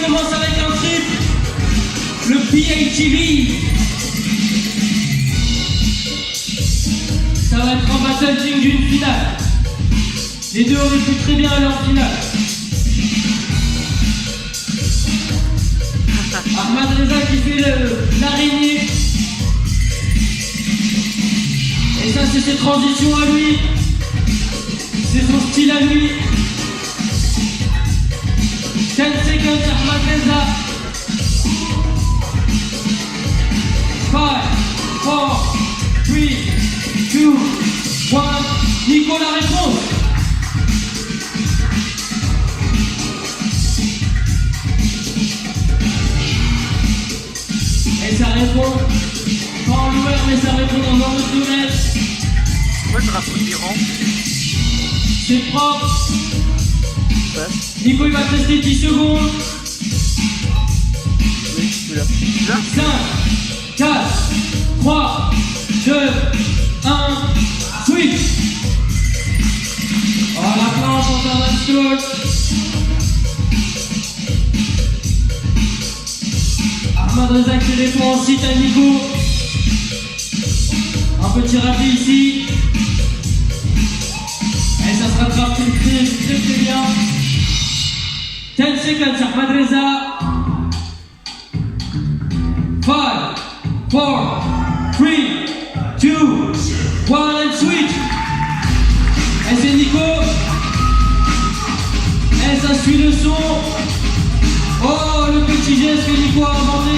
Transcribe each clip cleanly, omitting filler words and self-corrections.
commence avec un trip, le PHTV. Ça va être en battle team d'une finale. Les deux ont pu très bien aller en finale. Ahmad Reza qui fait l'araignée. Et ça c'est ses transitions à lui. C'est son style à lui. 10 seconds Ahmad Reza. 5, 4, 3, 2, 1. Nico la réponse. Et ça répond, pas en loueur, mais ça répond dans un autre domaine. Pourquoi le drapeau de l'Iran? C'est propre. Ouais. Nico il va tester 10 secondes. Oui, celui-là. 5, 4, 3, 2, 1, switch. Oh la planche en termes d'astole. Ahmad Reza qui répond ensuite à Nico. Un petit raté ici. Et ça se rattrape très bien. 10 seconds Ahmad Reza. 5, 4, 3, 2, 1 and switch. Et c'est Nico. Et ça suit le son. Oh, le petit geste que Nico a inventé.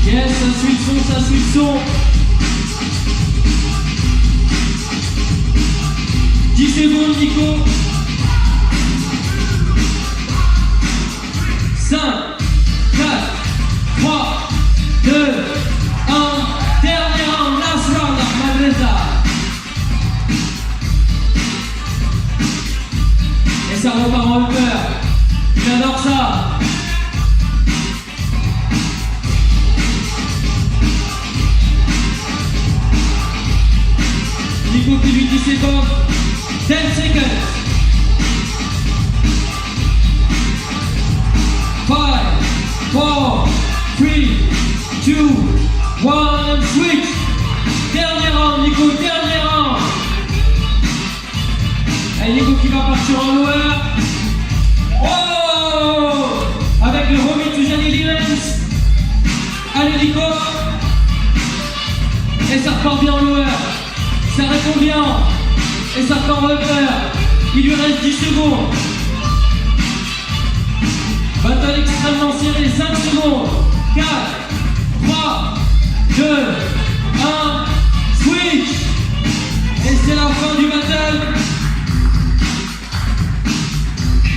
Yes, ça suit le son, ça suit le son. 10 secondes, Nico. 5, 4, 3, 2, 1. Dernier round, last round, Ahmad Reza. Et ça repart en upper. J'adore ça. Nico qui lui dit secondes. 10 seconds. 5, 4, 3, 2, 1, switch. Dernier round, Nico, dernier round. Et Nico qui va partir en lower. Oh! Avec le Romy to Janny Lewis. Allez Nico. Et ça repart bien en lower. Ça répond bien. Et ça repart en upper. Il lui reste 10 secondes. Battle extrêmement serré, 5 secondes.